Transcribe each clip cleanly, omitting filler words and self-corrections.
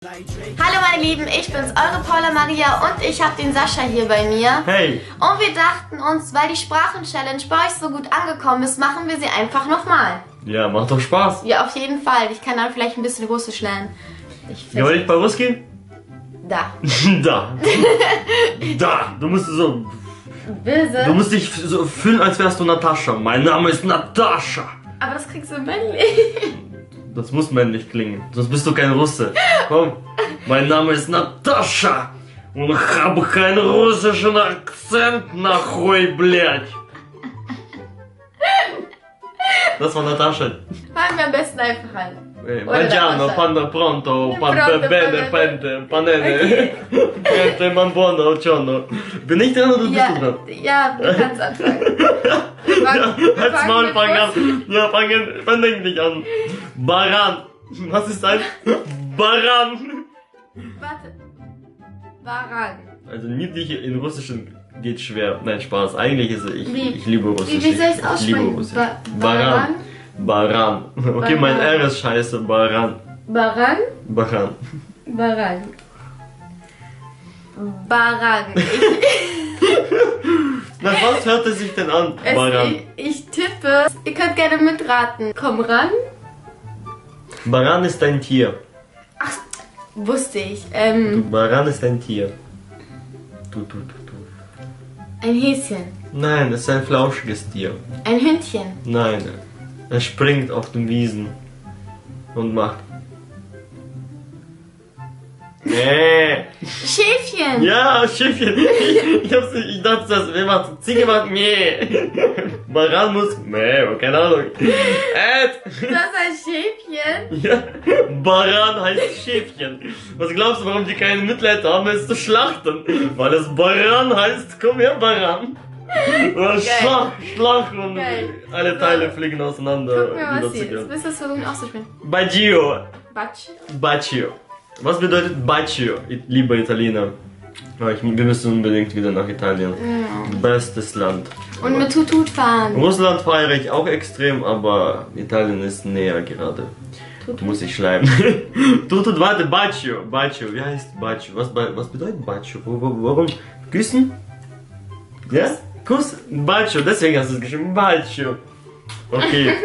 Hallo meine Lieben, ich bin's, eure Paula Maria und ich habe den Sascha hier bei mir. Hey! Und wir dachten uns, weil die Sprachen-Challenge bei euch so gut angekommen ist, machen wir sie einfach nochmal. Ja, macht doch Spaß. Ja, auf jeden Fall. Ich kann dann vielleicht ein bisschen Russisch lernen. Soll ich по-русски? Da. Da. Da. Du musst so... Böse. Du musst dich so fühlen, als wärst du Natascha. Mein Name ist Natascha. Aber das kriegst du männlich. Das muss männlich klingen, sonst bist du kein Russe. Komm, mein Name ist Natascha und ich habe keinen russischen Akzent, нахуй, блядь. Das war Natascha. Fangen wir am besten einfach an. Mangiano, panda pronto, panda bene, pente, panene, pente, man buono, ciono. Bin ich dran oder bist du dran? Ja, du kannst anfangen. Halt's Maul, fang an. Ja, fang nicht an. Baran. Was ist ein Baran? Warte. Baran. Also niedlich in Russischen geht schwer. Nein, Spaß. Eigentlich ist es, ich liebe Russisch. Wie soll ich es Ich liebe aussprechen? Russisch. Baran? Baran. Okay, mein R ist scheiße. Baran. Baran? Baran. Baran. Baran. Na, was hört es sich denn an? Baran. Ich tippe. Ihr könnt gerne mitraten. Komm ran. Baran ist ein Tier. Ach, wusste ich. Baran ist ein Tier. Ein Häschen. Nein, es ist ein flauschiges Tier. Ein Hündchen. Nein, er springt auf den Wiesen und macht. Nee. Schäfchen. Ja, Schiffchen. Ich dachte, das wer macht Ziege macht nee. Baran muss nee, keine Ahnung. Das ist ein Schäfchen. Ja, Baran heißt Schäfchen. Was glaubst du, warum die keine Mitleid haben, es zu schlachten? Weil es Baran heißt, komm her, Baran. Schlag und Geil. alle Teile fliegen auseinander. Guck mal, was hier ist. Willst du das versuchen auszusprechen? Baggio. Batsch. Baggio. Was bedeutet Baggio, lieber Italiener? Wir müssen unbedingt wieder nach Italien. Ja. Bestes Land. Und mit Tutut fahren. Russland feiere ich auch extrem, aber Italien ist näher gerade. Muss ich schleimen. Tutut, warte, Baggio. Baggio, wie heißt Baggio? Was bedeutet Baggio? Warum? Küssen? Ja? Kuss? Baggio, deswegen hast du es geschrieben. Baggio. Okay.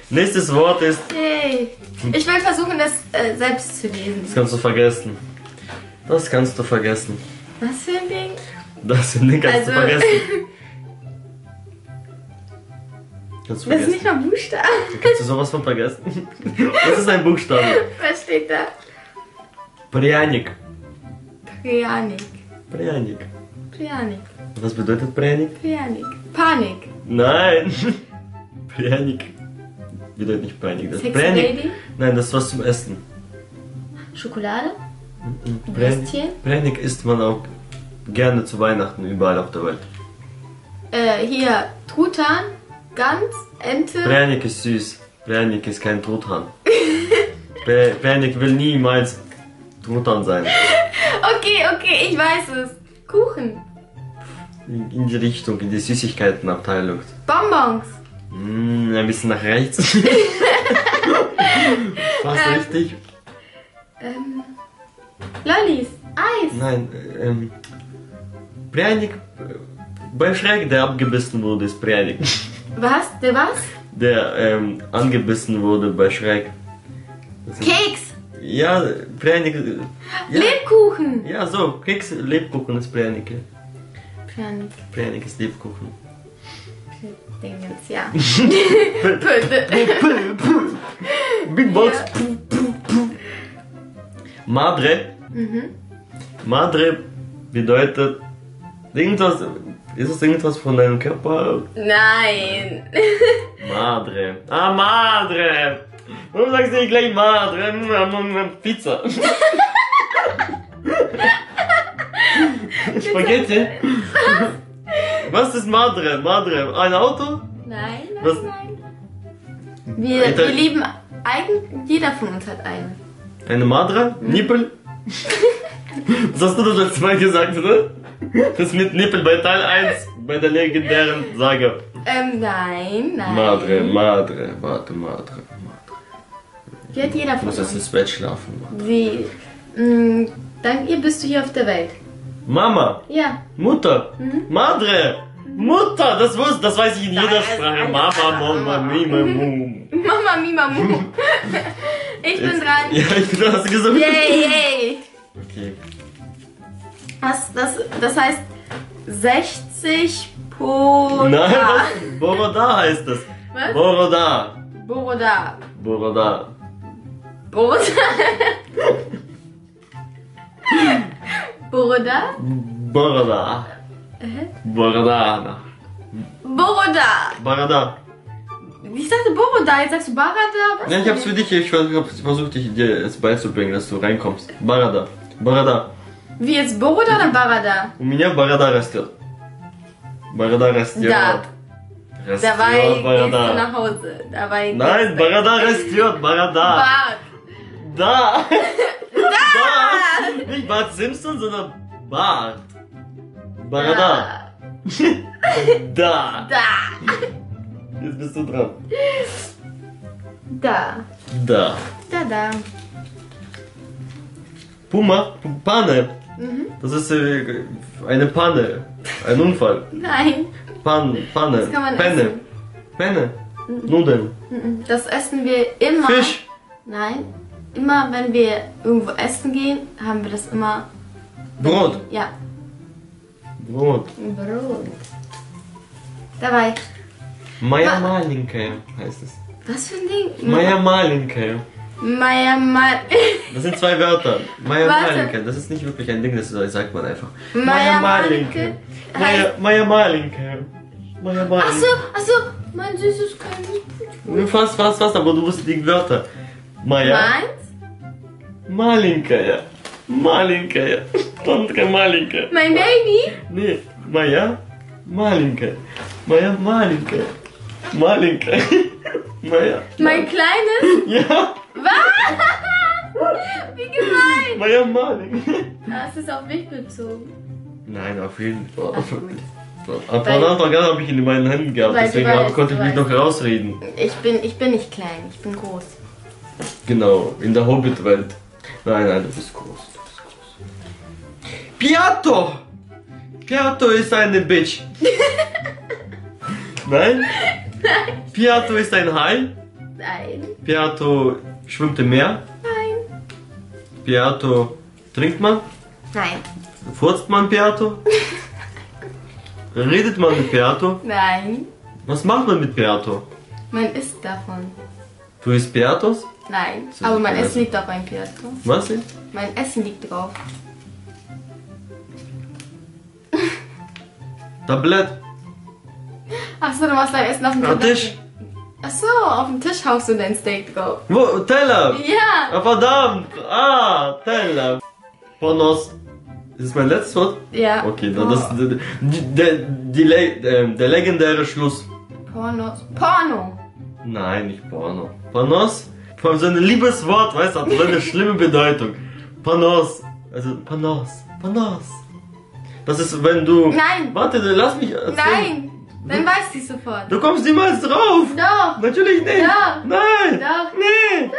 Nächstes Wort ist... Yay. Ich will versuchen, das selbst zu lesen. Das kannst du vergessen. Das kannst du vergessen. Was für ein Ding? Das kannst du vergessen. Kannst du Das ist vergessen. nicht mal Buchstaben. Kannst du sowas von vergessen? Das ist ein Buchstabe. Was steht da? Пряник. Prianik. Пряник. Prianik. Was bedeutet Пряник? Prianik. Panik. Nein. Пряник. Bedeutet nicht Prяник. Das Sexy Prяnik. Baby. Nein, das ist was zum Essen. Schokolade. Prяnik, Würstchen. Prяnik isst man auch gerne zu Weihnachten überall auf der Welt. Hier Truthahn. Gans. Ente. Prяnik ist süß. Prяnik ist kein Truthahn. Prяnik will niemals Truthahn sein. Okay, ich weiß es. Kuchen. In die Richtung, in die Süßigkeitenabteilung. Bonbons. Ein bisschen nach rechts. Fast richtig. Lollis. Eis. Nein, Prяник. Bei Shrek, der abgebissen wurde, ist Prяnik. Was? Der was? Der angebissen wurde bei Shrek. Keks. Ja, Prяnik. Ja, Lebkuchen. ja, so, Keks, Lebkuchen ist Prяnik. Prjanik. Prяnik ist Lebkuchen. Dingens, ja. Big Box. Ja. Madre. Madre bedeutet irgendwas. Ist es irgendwas von deinem Körper? Nein. Madre. Ah, Madre. Warum sagst du nicht gleich Madre? Pizza. Spaghetti. Was ist Madre? Madre. Ein Auto? Nein, Was? nein. Wir lieben jeder von uns hat einen. Eine Madre? Nippel? Das hast du das letzte Mal gesagt, oder? Das mit Nippel bei Teil 1, bei der legendären Sage. Nein. Madre. Die hat jeder Ich von muss jetzt uns. ins Bett schlafen. Sie Dank ihr bist du hier auf der Welt. Mama. Ja. Mutter. Madre. Mutter. Das weiß ich in jeder Sprache. Mama, Mama, Mima, Mu. Mama, Mima, Mu. Ich bin dran. Ja, ich bin dran. Hast du gesagt? Yay. Okay. Das heißt 60 Nein, Boroda heißt das. Was? Boroda. Boroda. Boroda. Boroda. Boroda? Boroda. Boroda. Boroda. Boroda. Ich sagte Boroda, jetzt sagst du Barada? Was Ja, ich hab's für dich, ich hab's versucht, dir es beizubringen, dass du reinkommst. Barada. Barada. Wie jetzt Boroda oder Barada? У меня борода растет. Борода растет. Да. Растет Dabei борода. gehst du nach Hause. Dabei Nein, борода растет, борода. Bart. Да. Bart. Nicht Bart Simpson, sondern Bart. Борода. Da. Da. Jetzt bist du dran. Da. Da. Da. Puma, Panne. Das ist eine Panne. Ein Unfall. Nein. Panne. Das kann man Penne. essen. Penne. Nudeln. Das essen wir immer. Fisch. Nein. Immer wenn wir irgendwo essen gehen, haben wir das immer. Brot. Ja. Brot. Brot. Dabei. Моя маленькая heißt es. Was für ein Ding? Моя маленькая. Das sind zwei Wörter. Моя Warte. маленькая. Das ist nicht wirklich ein Ding, das sagt man einfach. Моя маленькая. Моя маленькая. Моя маленькая. Achso, mein süßes kleines. Fast, aber du wusstest die Wörter. Моя Meins? маленькая. Маленькая. Тонкая маленькая. Mein Baby? Nee, моя маленькая. Моя маленькая. Маленькая. Моя. Mein kleines? Ja. Was? Wie gemein! Моя маленькая. Das ist auf mich bezogen. Nein, auf jeden Fall. Ach, gut. Ab Anfang an habe ich ihn in meinen Händen gehabt, Weil du deswegen weißt, konnte ich du mich noch weißt. rausreden. Ich bin nicht klein, ich bin groß. Genau, in der Hobbit-Welt. Nein, du bist groß. Piatto! Piatto ist eine Bitch. Nein? Piatto ist ein Hai. Nein. Piatto schwimmt im Meer. Nein. Piatto trinkt man. Nein. Furzt man Piatto? Redet man mit Piatto? Nein. Was macht man mit Piatto? Man isst davon. Du isst Piattos? Nein. ist Aber mein nicht Essen liegt auf einem Piatto. Was? Mein Essen liegt drauf. Tablett. Achso, du machst dein Essen auf dem Am Tisch. Achso, auf dem Tisch haust du dein Steak drauf. Wo? Teller. Ja. Ah, verdammt. Teller. Ponos. Ist das mein letztes Wort? Ja. Okay, dann das der legendäre Schluss. Porno. Nein, nicht Porno. Panos? Vor allem so ein liebes Wort, weißt du, hat so eine schlimme Bedeutung. Panos. Also Panos. Panos. Das ist, wenn du... Nein. Warte, lass mich erzählen. Nein. Dann weiß ich sofort. Du kommst niemals drauf. Doch. Natürlich nicht. Doch. Nein. Doch. Nee.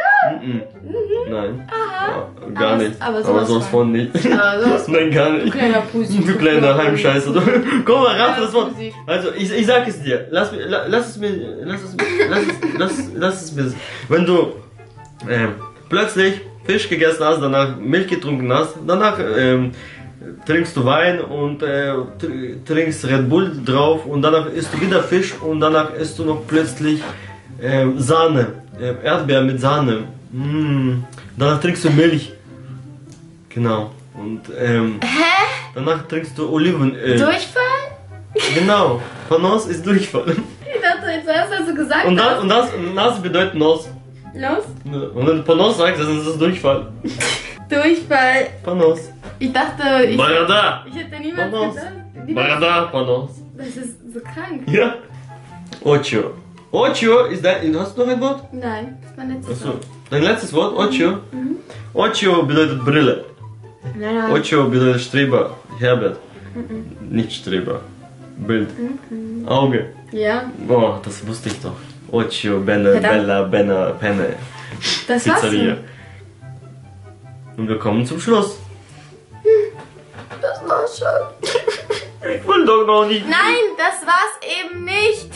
Nein. Aha. Ja, gar Aber- nicht. aber sowas sonst von nicht. Aber sowas von. Nein, gar nicht. Du kleiner Pusi. Du kleiner Heimscheißer. Du. Komm mal, raff das Wort. Pusi. Also, ich sag es dir. Lass es mir. Wenn du plötzlich Fisch gegessen hast, danach Milch getrunken hast, danach trinkst du Wein und trinkst Red Bull drauf und danach isst du wieder Fisch und danach isst du noch plötzlich Sahne, Erdbeer mit Sahne. Danach trinkst du Milch. Genau. Und danach trinkst du Olivenöl. Durchfall? Genau. Panos ist Durchfall. Ich dachte, jetzt hast du also gesagt. Und das bedeutet Nos. Los. Und wenn du Panos sagst, dann ist das Durchfall. Durchfall. Panos. Ich dachte, Barada. ich hätte niemals Panos. gedacht. Barada, Panos. Das ist so krank. Ja. Ocho. Ocho ist dein. Hast du noch ein Wort? Nein, das ist mein letztes Achso. Wort. Dein letztes Wort? Ocho. Ocho bedeutet Brille. Nein. Ocho bedeutet Streber. Herbert. Nicht Streber. Bild. Auge. Ja, Oh, das wusste ich doch. Ocho, Benne, Verdammt. Bella, Benna, Penne. das war's. Pizzeria. Und wir kommen zum Schluss. Das war's schon. Ich will doch noch nicht. Nein, das war's eben nicht.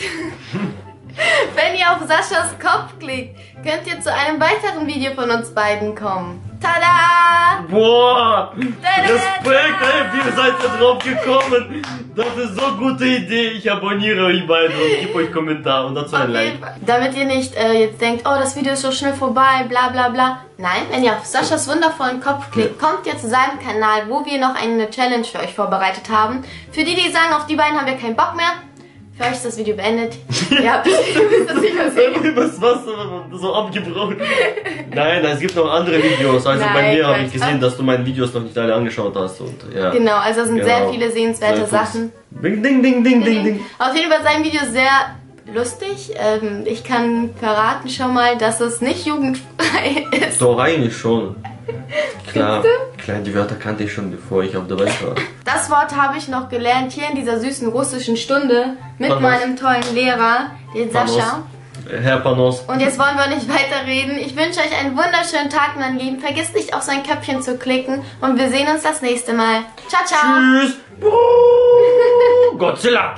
Wenn ihr auf Saschas Kopf klickt, könnt ihr zu einem weiteren Video von uns beiden kommen. Tada! Boah! Tada! Respekt, ey, wie seid ihr drauf gekommen? Das ist so eine gute Idee. Ich abonniere euch beide und gebe euch Kommentar und dazu ein Like. Damit ihr nicht jetzt denkt, oh, das Video ist so schnell vorbei, bla bla bla. Nein, wenn ihr auf Saschas wundervollen Kopf klickt, kommt ihr zu seinem Kanal, wo wir noch eine Challenge für euch vorbereitet haben. Für die, die sagen, auf die beiden haben wir keinen Bock mehr, für euch ist das Video beendet. Ja, ihr müsst das nicht mehr sehen. Übers Wasser so abgebrochen. Nein, es gibt noch andere Videos. Also bei Nein, mir habe ich Quatsch. gesehen, dass du meine Videos noch nicht alle angeschaut hast. Und, ja. Genau, also es sind sehr viele sehenswerte Sachen. Ding, ding, ding, ding, ding, ding. Auf jeden Fall sein Video sehr lustig. Ich kann verraten schon mal, dass es nicht jugendfrei ist. Doch, eigentlich schon. Klar, klar, die Wörter kannte ich schon, bevor ich auf der Welt war. Das Wort habe ich noch gelernt hier in dieser süßen russischen Stunde mit Panos. meinem tollen Lehrer, den Sascha. Herr Panos. Und jetzt wollen wir nicht weiterreden. Ich wünsche euch einen wunderschönen Tag, mein Lieben. Vergesst nicht auf sein Köpfchen zu klicken und wir sehen uns das nächste Mal. Ciao, ciao. Tschüss. Godzilla.